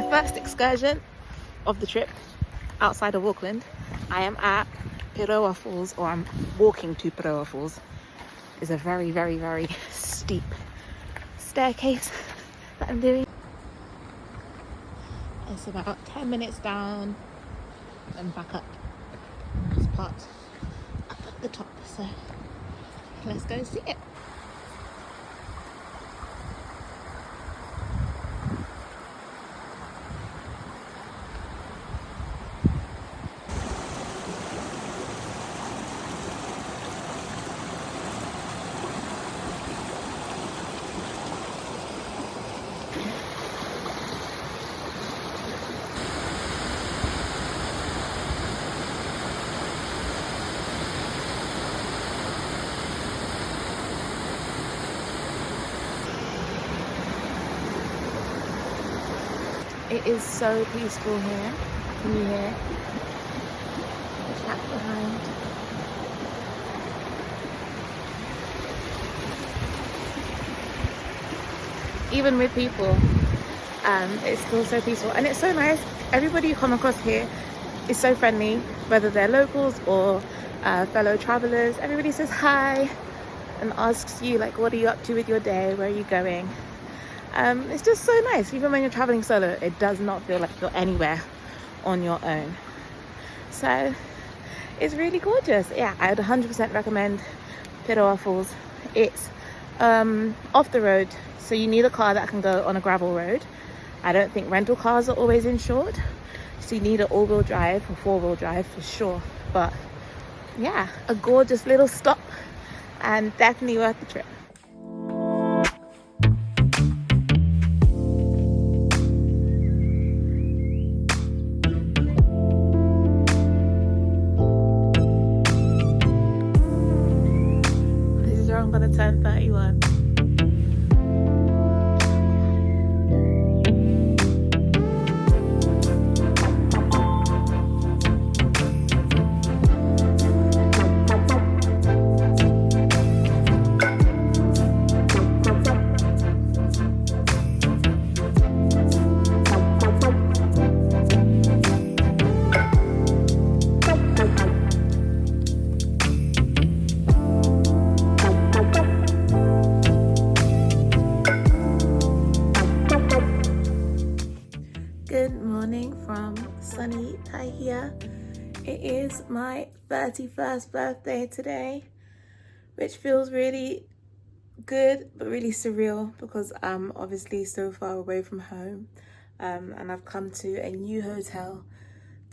my first excursion of the trip outside of Auckland. I am at Piroa Falls, or I'm walking to Piroa Falls. It's a very, very, very steep staircase that I'm doing. It's about 10 minutes down and back up. This part up at the top, so let's go see it. It is so peaceful here. Can you hear the track behind? Even with people, it's still so peaceful, and it's so nice. Everybody you come across here is so friendly, whether they're locals or fellow travelers. Everybody says hi and asks you, like, what are you up to with your day? Where are you going? It's just so nice. Even when you're traveling solo, it does not feel like you're anywhere on your own. So it's really gorgeous. Yeah, I would 100% recommend Piroa Falls. It's off the road, so you need a car that can go on a gravel road. I don't think rental cars are always insured, so you need an all-wheel drive or four-wheel drive for sure. But yeah, a gorgeous little stop and definitely worth the trip. I'm gonna turn 31. Good morning from sunny Paihia. It is my 31st birthday today, which feels really good but really surreal because I'm obviously so far away from home, and I've come to a new hotel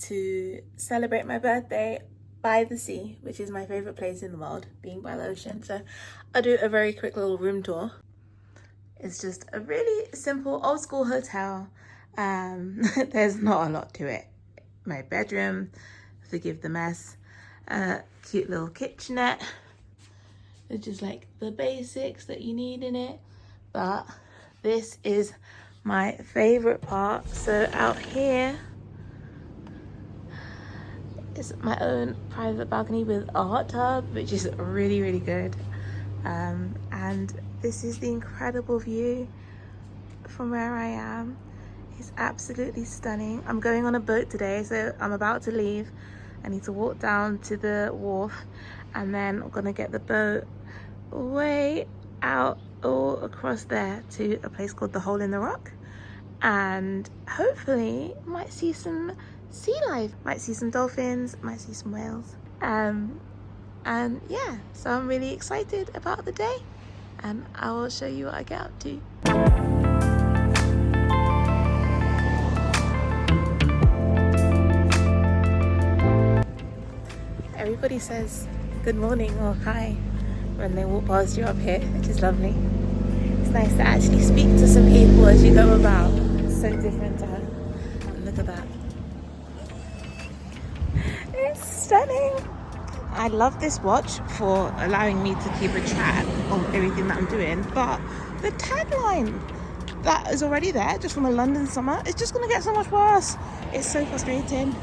to celebrate my birthday by the sea, which is my favorite place in the world, being by the ocean. So I'll do a very quick little room tour. It's just a really simple old school hotel. There's not a lot to it. My bedroom, forgive the mess, cute little kitchenette. It's just like the basics that you need in it, but this is my favorite part. So out here is my own private balcony with a hot tub, which is really, really good. And this is the incredible view from where I am. It's absolutely stunning. I'm going on a boat today, so I'm about to leave. I need to walk down to the wharf, and then I'm gonna get the boat way out all across there to a place called the Hole in the Rock, and hopefully might see some sea life, might see some dolphins, might see some whales. And yeah, so I'm really excited about the day, and I will show you what I get up to. Everybody says good morning or hi when they walk past you up here, which is lovely. It's nice to actually speak to some people as you go about. It's so different to home. Look at that. It's stunning. I love this watch for allowing me to keep a track of everything that I'm doing, but the tagline that is already there just from a London summer, it's just going to get so much worse. It's so frustrating.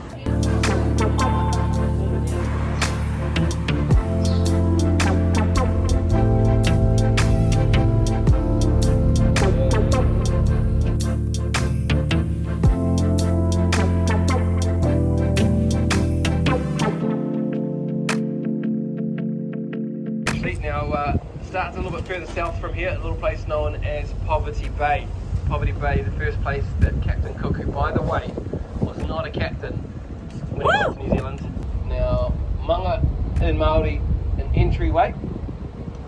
further south from here, a little place known as Poverty Bay. Poverty Bay, the first place that Captain Cook, who by the way was not a captain when he got to New Zealand. Now, manga in Māori, an entryway.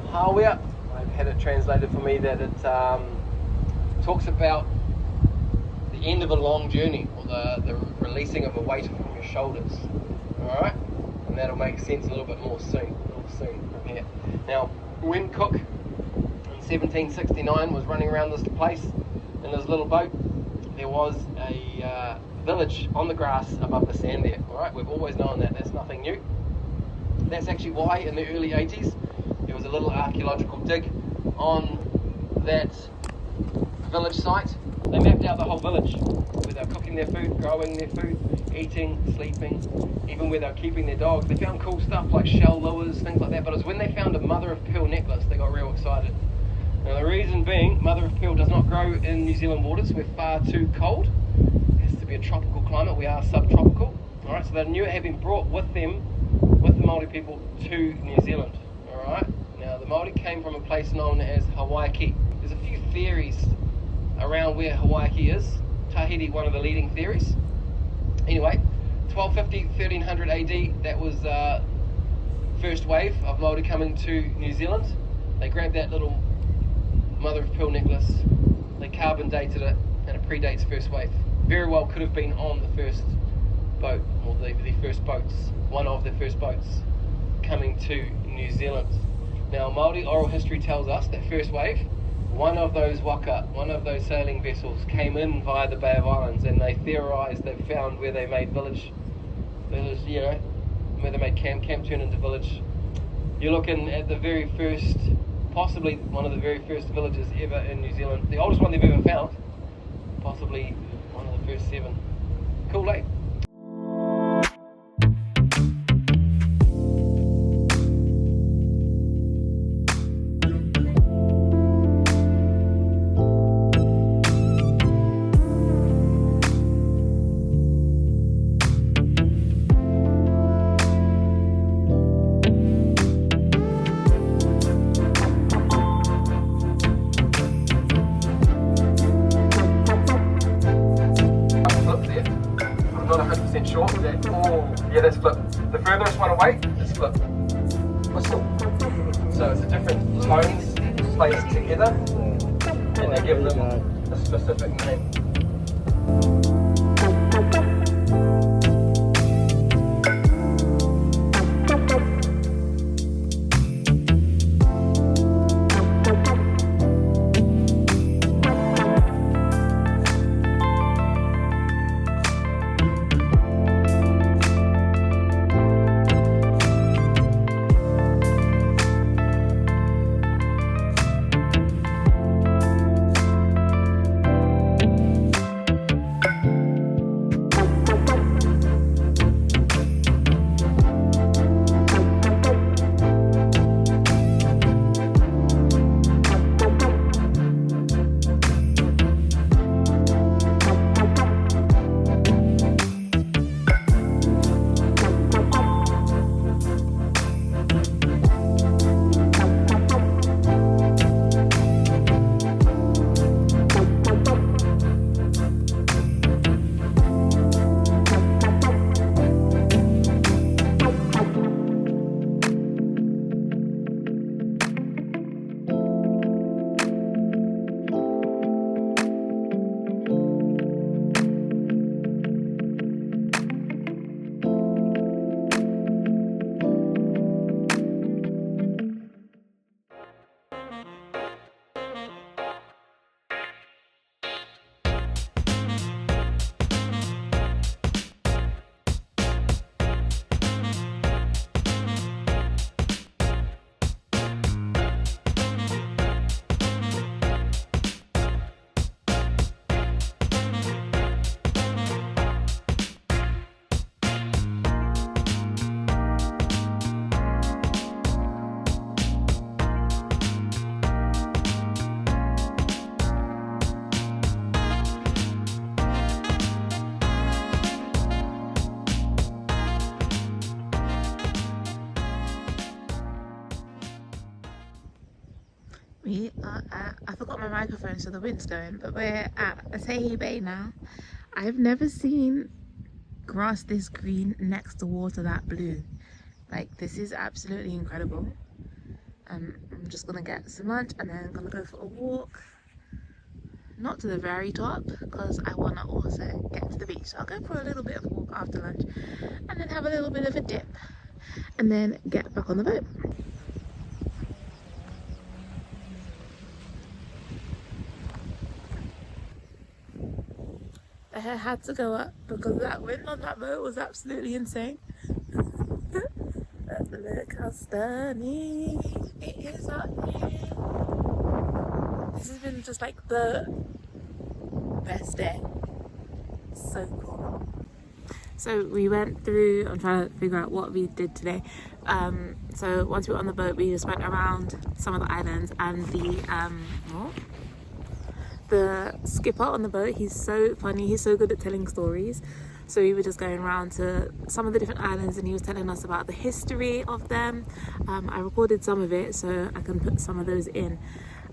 Hawea, I've had it translated for me that it talks about the end of a long journey, or the releasing of a weight from your shoulders. Alright? And that'll make sense a little bit more soon from here. Now, when Cook in 1769 was running around this place in his little boat, there was a village on the grass above the sand there. Alright, we've always known that, that's nothing new. That's actually why in the early 80s there was a little archaeological dig on that village site. They mapped out the whole village, where they were cooking their food, growing their food, eating, sleeping, even where they were keeping their dogs. They found cool stuff like shell lures, things like that, but it was when they found a mother of pearl necklace they got real excited. Now the reason being, mother of pearl does not grow in New Zealand waters. We're far too cold. It has to be a tropical climate. We are subtropical. Alright, so they knew it had been brought with them, with the Māori people, to New Zealand. Alright, now the Māori came from a place known as Hawaii. There's a few theories around where Hawaii is. Tahiti, one of the leading theories. Anyway, 1250, 1300 AD, that was first wave of Māori coming to New Zealand. They grabbed that little mother of pearl necklace, they carbon dated it, and it predates first wave. Very well could have been on the first boat, or the first boats, one of the first boats coming to New Zealand. Now, Māori oral history tells us that first wave, one of those waka, one of those sailing vessels came in via the Bay of Islands, and they theorised they found where they made village, you know, where they made camp turned into village. You're looking at the very first, possibly one of the very first villages ever in New Zealand, the oldest one they've ever found, possibly one of the first 7. Cool, eh? Sure that yeah, that's flip. The furthest one away is flip. Whistle. So it's a different tones placed together, and they give them a specific name. We are at, I forgot my microphone so the wind's going, but we're at Aotearoa Bay now. I've never seen grass this green next to water that blue. Like, this is absolutely incredible. I'm just gonna get some lunch and then I'm gonna go for a walk. Not to the very top because I want to also get to the beach. So I'll go for a little bit of a walk after lunch and then have a little bit of a dip and then get back on the boat. I had to go up because that wind on that boat was absolutely insane. But look how stunning it is out here. This has been just like the best day. So cool. So we went through, I'm trying to figure out what we did today. So once we were on the boat, we just went around some of the islands, and the skipper on the boat, he's so funny, he's so good at telling stories. So we were just going around to some of the different islands and he was telling us about the history of them. I recorded some of it so I can put some of those in.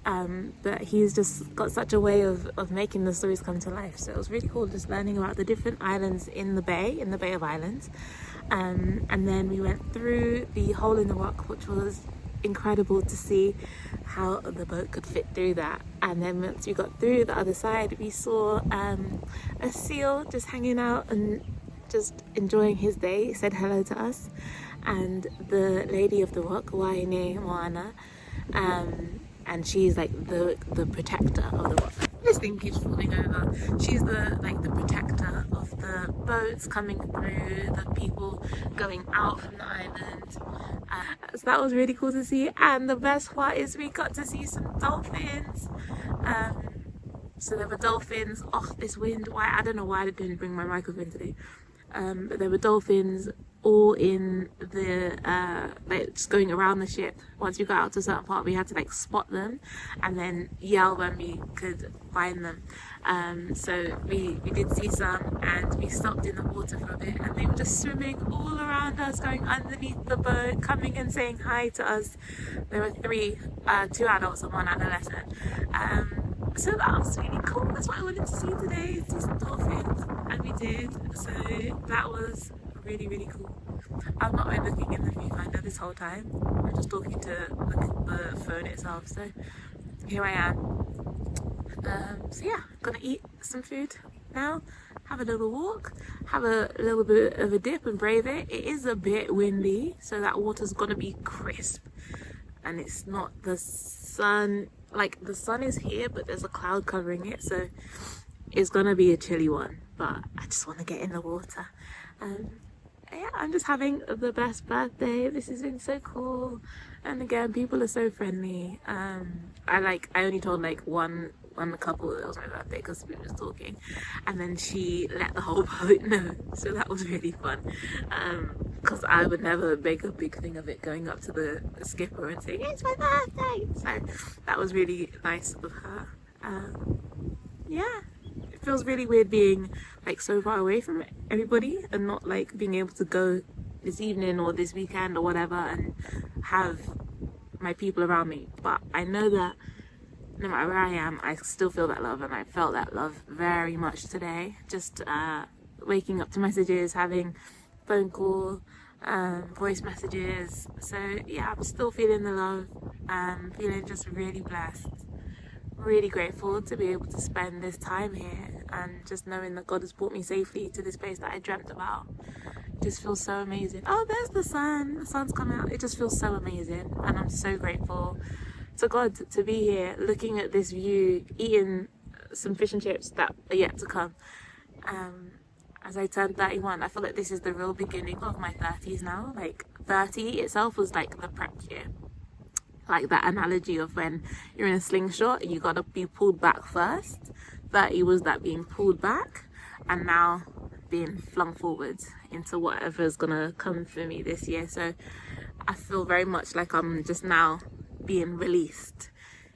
But he's just got such a way of making the stories come to life. So it was really cool just learning about the different islands in the Bay of Islands. And then we went through the hole in the rock, which was incredible to see how the boat could fit through that. And then once we got through the other side, we saw a seal just hanging out and just enjoying his day. He said hello to us. And the lady of the rock, Waitangi Moana, and she's like the protector of the rock. This thing keeps falling over. She's the protector of the boats coming through, the people going out from the island. So that was really cool to see. And the best part is we got to see some dolphins. So there were dolphins. Oh, this wind! I don't know why I didn't bring my microphone today. But there were dolphins all in the just going around the ship. Once we got out to a certain part, we had to spot them and then yell when we could find them. So we did see some, and we stopped in the water for a bit, and they were just swimming all around us, going underneath the boat, coming and saying hi to us. There were two adults and one adolescent. So that was really cool. That's what I wanted to see today, see some dolphins, and we did. So that was really, really cool. I've not been looking in the viewfinder this whole time. I'm just talking to the phone itself. So here I am. So yeah, gonna eat some food now, have a little walk, have a little bit of a dip and brave it. It is a bit windy, so that water's gonna be crisp, and it's not the sun. The sun is here, but there's a cloud covering it, so it's gonna be a chilly one. But I just want to get in the water. Yeah, I'm just having the best birthday. This has been so cool, and again, people are so friendly. I only told one couple that it was my birthday because we were just talking, and then she let the whole boat know, so that was really fun. Because I would never make a big thing of it, going up to the skipper and saying it's my birthday. So that was really nice of her. Yeah, it feels really weird being so far away from everybody and not being able to go this evening or this weekend or whatever and have my people around me. But I know that no matter where I am, I still feel that love, and I felt that love very much today. Just waking up to messages, having phone call, voice messages. So yeah, I'm still feeling the love and feeling just really blessed, really grateful to be able to spend this time here, and just knowing that God has brought me safely to this place that I dreamt about. It just feels so amazing. Oh, there's the sun's come out. It just feels so amazing, and I'm so grateful to God to be here looking at this view, eating some fish and chips that are yet to come. As I turned 31, I feel like this is the real beginning of my 30s now. 30 itself was the prep year. That analogy of when you're in a slingshot and you gotta be pulled back first. 30 was that being pulled back, and now being flung forwards into whatever's gonna come for me this year. So I feel very much like I'm just now being released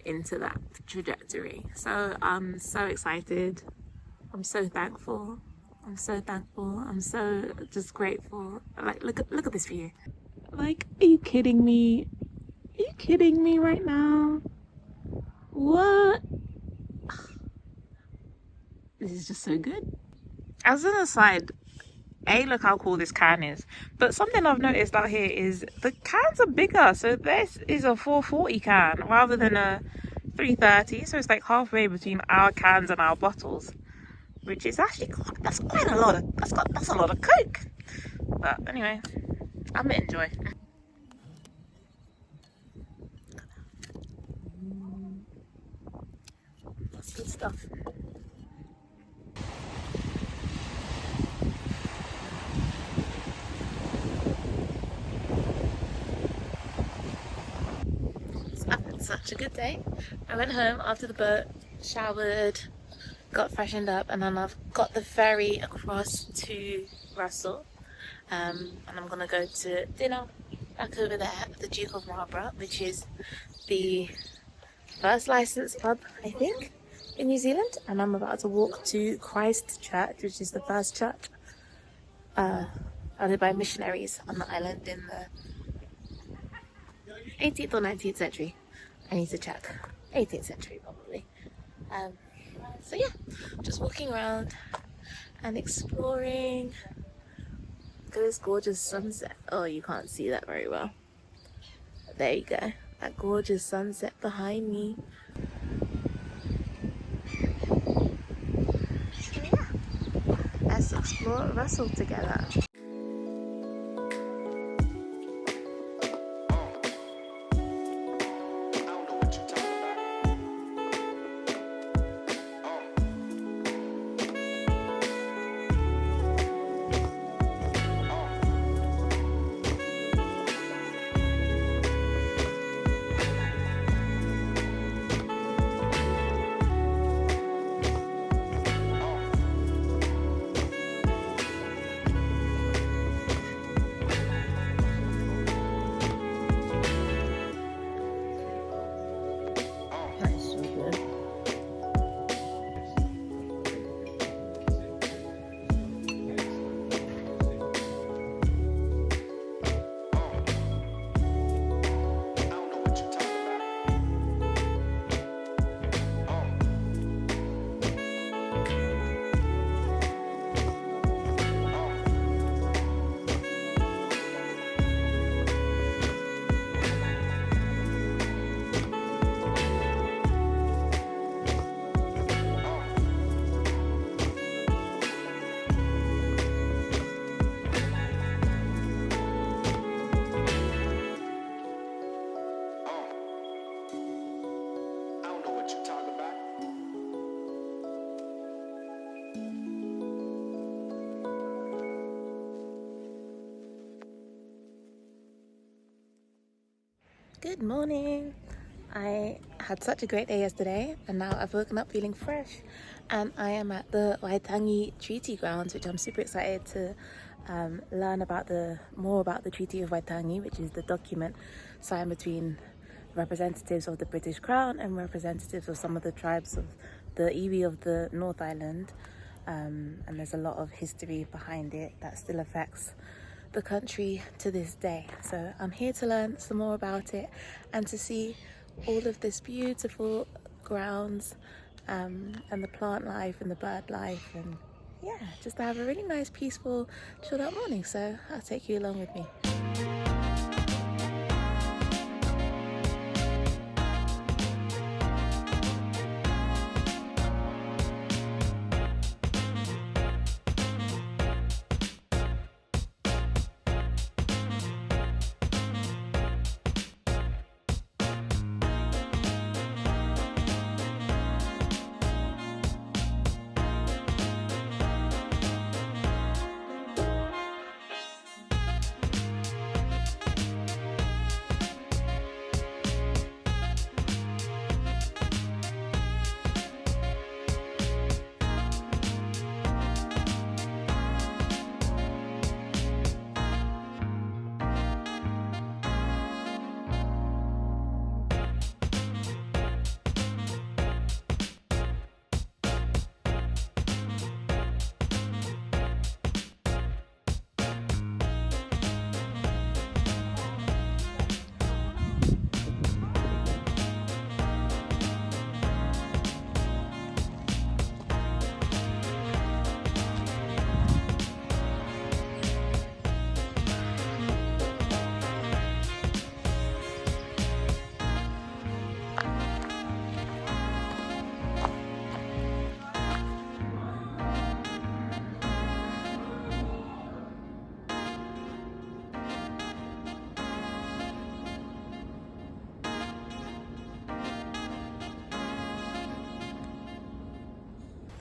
into that trajectory. So I'm so excited. I'm so thankful. I'm so just grateful. Look at this view. Are you kidding me? Are you kidding me right now? This is just so good. As an aside, look how cool this can is. But something I've noticed out here is the cans are bigger. So this is a 440 can rather than a 330. So it's like halfway between our cans and our bottles, which is actually that's quite a lot of that's a lot of Coke. But anyway, I'm gonna enjoy. That's good stuff. Such a good day. I went home after the boat, showered, got freshened up, and then I've got the ferry across to Russell, and I'm gonna go to dinner back over there at the Duke of Marlborough, which is the first licensed pub, I think, in New Zealand. And I'm about to walk to Christ Church, which is the first church founded by missionaries on the island in the 18th or 19th century. I need to check. 18th century probably. So yeah, just walking around and exploring. Look at this gorgeous sunset. Oh, you can't see that very well. There you go. That gorgeous sunset behind me. So yeah, let's explore Russell together. Good morning. I had such a great day yesterday and now I've woken up feeling fresh, and I am at the Waitangi Treaty Grounds, which I'm super excited to learn about more about the Treaty of Waitangi, which is the document signed between representatives of the British Crown and representatives of some of the tribes of the iwi of the North Island, and there's a lot of history behind it that still affects the country to this day. So I'm here to learn some more about it and to see all of this beautiful grounds and the plant life and the bird life, and yeah, just to have a really nice, peaceful, chilled out morning. So I'll take you along with me.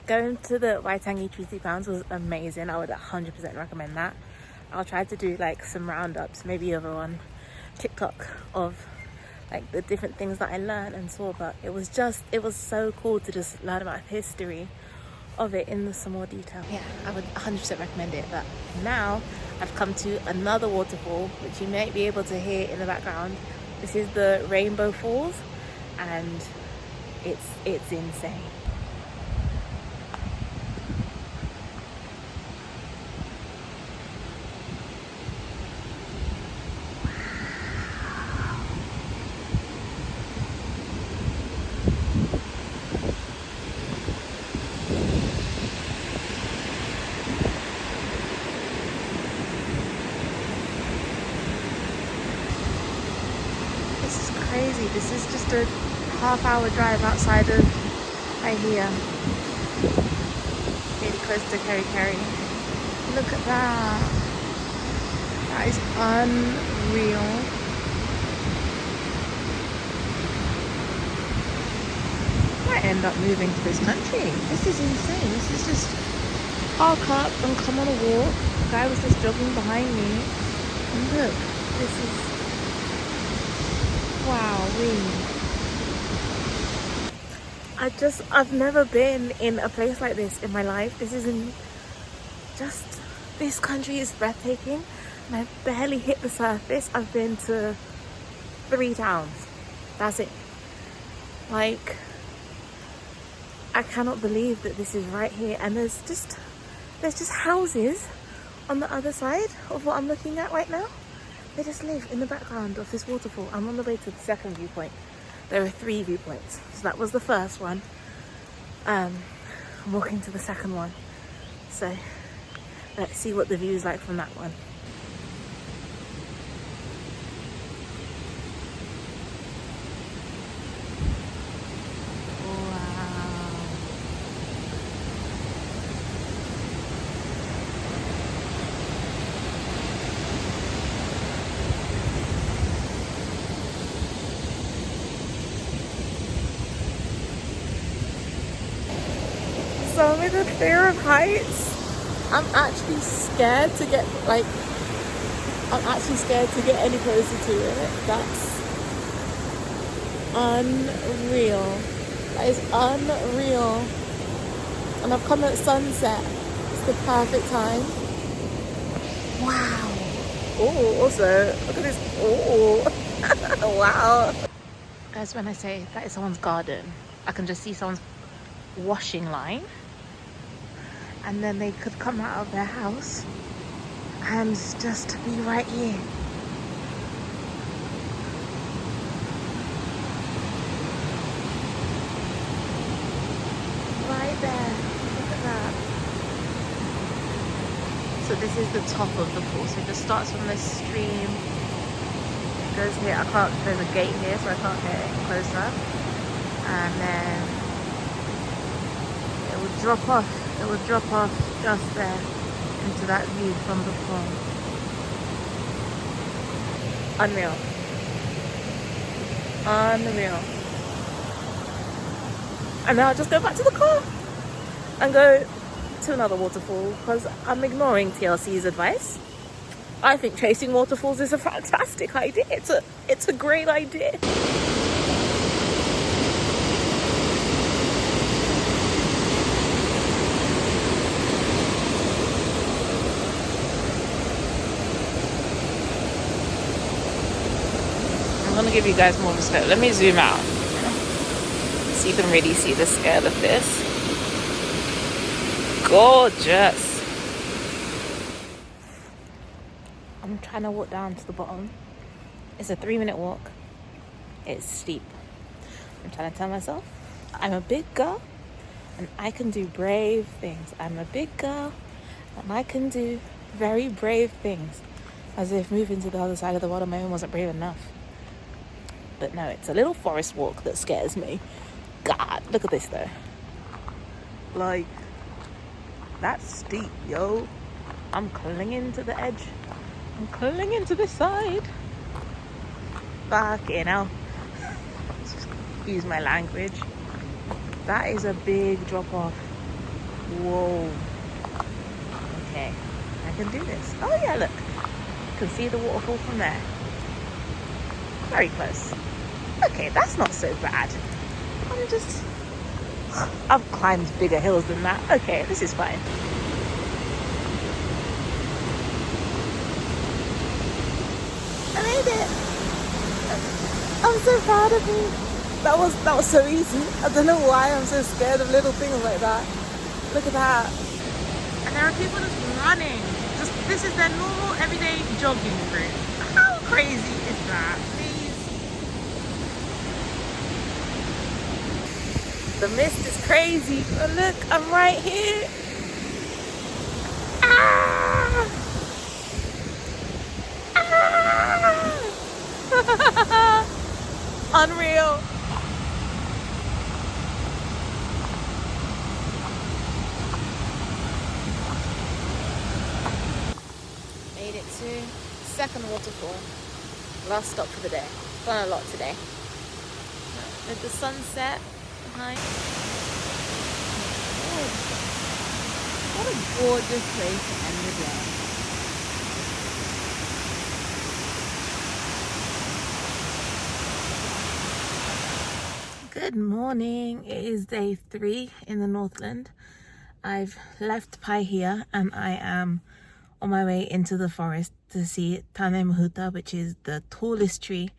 Going to the Waitangi Treaty Grounds was amazing. I would 100% recommend that. I'll try to do like some roundups, maybe over on TikTok, of like the different things that I learned and saw. But it was so cool to just learn about history of it in some more detail. Yeah, I would 100% recommend it. But now I've come to another waterfall, which you may be able to hear in the background. This is the Rainbow Falls, and it's insane. Crazy. This is just a half-hour drive outside of Paihia, really close to Kerikeri. Look at that. That is unreal. I might end up moving to this country. This is insane. This is just park up and come on a walk. The guy was just jogging behind me. And look, this is... wow, I've never been in a place like this in my life. This country is breathtaking, and I've barely hit the surface. I've been to 3 towns. That's it. Like, I cannot believe that this is right here, and there's just houses on the other side of what I'm looking at right now. They just live in the background of this waterfall. I'm on the way to the second viewpoint. There are 3 viewpoints. So that was the first one. I'm walking to the second one. So let's see what the view is like from that one. So with the fear of heights, I'm actually scared to get any closer to it. That's unreal. That is unreal. And I've come at sunset. It's the perfect time. Wow. Oh, also, look at this. Oh, wow. Guys, when I say that is someone's garden, I can just see someone's washing line. And then they could come out of their house and just be right here. Right there. Look at that. So this is the top of the fall. So it just starts from this stream. It goes here. There's a gate here, so I can't get any closer. And then it will drop off. It will drop off just there into that view from the fall. Unreal. Unreal. And now I'll just go back to the car and go to another waterfall, because I'm ignoring TLC's advice. I think chasing waterfalls is a fantastic idea. It's a great idea. I'm gonna give you guys more of a scope. Let me zoom out so you can really see the scale of this. Gorgeous. I'm trying to walk down to the bottom. It's a 3-minute walk. It's steep. I'm trying to tell myself I'm a big girl and I can do brave things. I'm a big girl and I can do very brave things. As if moving to the other side of the watermelon wasn't brave enough. But no, it's a little forest walk that scares me. God, look at this though. Like, that's steep, yo. I'm clinging to the edge. I'm clinging to this side. Fucking hell. Excuse my language. That is a big drop off. Whoa. Okay, I can do this. Oh yeah, look. You can see the waterfall from there. Very close. Okay, that's not so bad. I've climbed bigger hills than that. Okay, this is fine. I made it. I'm so proud of me. That was so easy. I don't know why I'm so scared of little things like that. Look at that. And there are people just running. This is their normal everyday jogging route. How crazy is that? Please. The mist is crazy. Oh, look, I'm right here. Ah! Ah! Unreal. Made it to second waterfall. Last stop for the day. Done a lot today. With the sunset behind. Oh, what a gorgeous place to end the day. Good morning. It is day 3 in the Northland. I've left Paihia and I am on my way into the forest to see Tane Mahuta, which is the tallest tree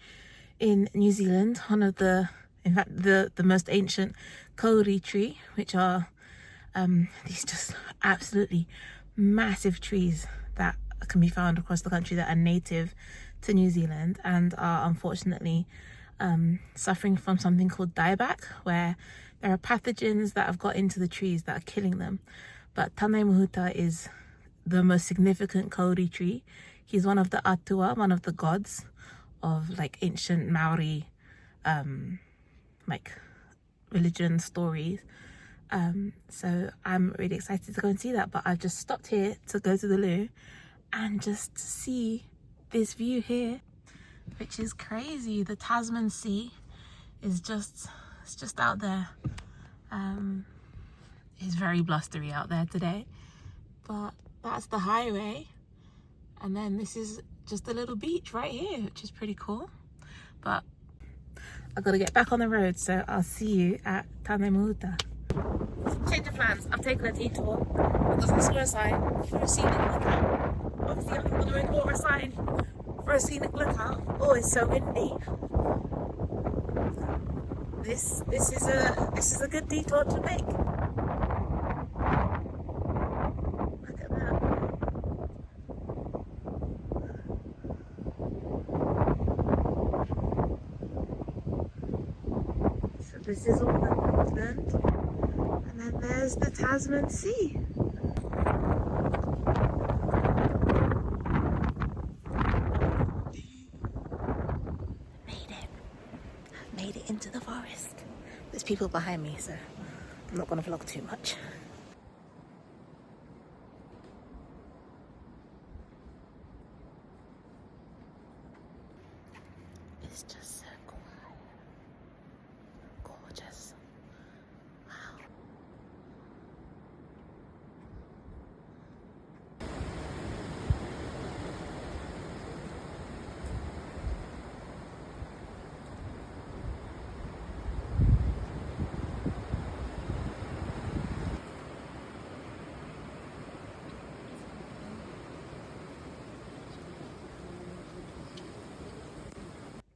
in New Zealand. One of the, in fact, the most ancient kauri tree, which are these just absolutely massive trees that can be found across the country that are native to New Zealand and are unfortunately suffering from something called dieback, where there are pathogens that have got into the trees that are killing them. But Tane Mahuta is the most significant kauri tree. He's one of the atua, one of the gods of like ancient Maori like religion stories. So I'm really excited to go and see that, but I've just stopped here to go to the loo and just see this view here, which is crazy. The Tasman Sea is it's just out there. It's very blustery out there today, but that's the highway, and then this is just a little beach right here, which is pretty cool. But I've got to get back on the road, so I'll see you at Tane Mahuta. Change of plans. I've taken a detour because I saw a sign for a scenic lookout. Obviously I'm going to ignore a sign for a scenic lookout. Oh, it's so windy. This is a good detour to make. Look at that. So this is all the Northland, and then there's the Tasman Sea. Made it into the forest. There's people behind me, so I'm not going to vlog too much. It's just so quiet. Gorgeous. Wow.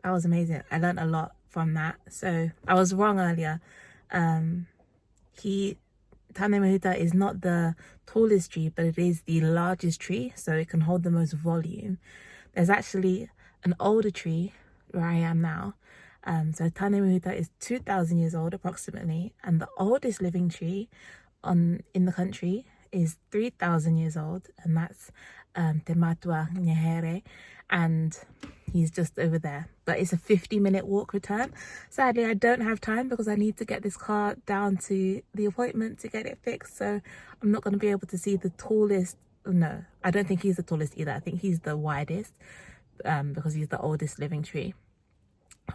That was amazing. I learned a lot from that. So I was wrong earlier. Tane Mahuta is not the tallest tree, but it is the largest tree, so it can hold the most volume. There's actually an older tree where I am now. So Tane Mahuta is 2,000 years old approximately, and the oldest living tree in the country is 3,000 years old, and that's Te Matua Nyahere, and he's just over there. But it's a 50-minute walk return. Sadly, I don't have time because I need to get this car down to the appointment to get it fixed, so I'm not going to be able to see the tallest. No, I don't think he's the tallest either. I think he's the widest because he's the oldest living tree.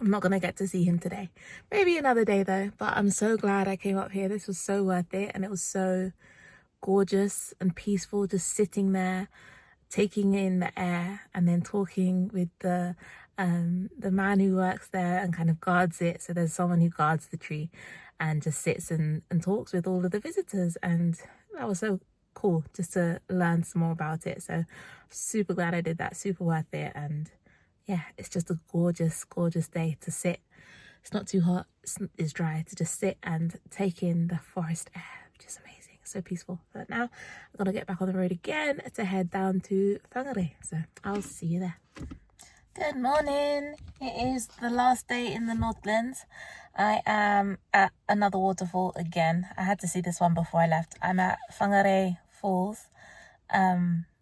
I'm not going to get to see him today. Maybe another day though, but I'm so glad I came up here. This was so worth it, and it was so gorgeous and peaceful, just sitting there, taking in the air, and then talking with the man who works there and kind of guards it. So there's someone who guards the tree and just sits and talks with all of the visitors, and that was so cool just to learn some more about it. So super glad I did that, super worth it. And yeah, it's just a gorgeous day to sit. It's not too hot, it's dry, to just sit and take in the forest air, which is amazing, so peaceful. But now I'm gonna get back on the road again to head down to Whangārei, so I'll see you there. Good morning. It is the last day in the Northlands. I am at another waterfall again. I had to see this one before I left. I'm at Whangārei Falls,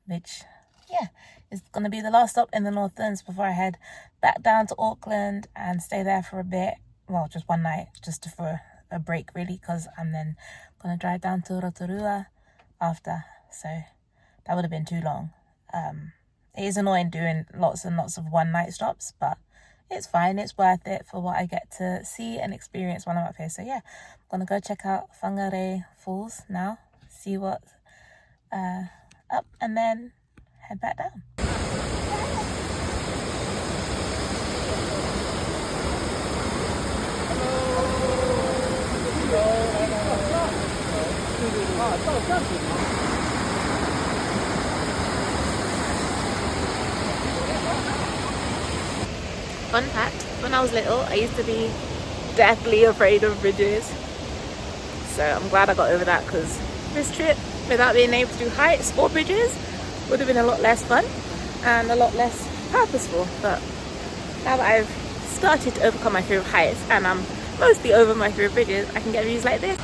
which, yeah, is going to be the last stop in the Northlands before I head back down to Auckland and stay there for a bit. Well, just one night, just for a break, really, because I'm then going to drive down to Rotorua after. So that would have been too long. It is annoying doing lots and lots of one-night stops, but it's fine. It's worth it for what I get to see and experience when I'm up here. So yeah, I'm going to go check out Whangārei Falls now, see what's up, and then head back down. Fun fact, when I was little, I used to be deathly afraid of bridges. So I'm glad I got over that, because this trip, without being able to do heights or bridges, would have been a lot less fun and a lot less purposeful. But now that I've started to overcome my fear of heights and I'm mostly over my fear of bridges, I can get views like this.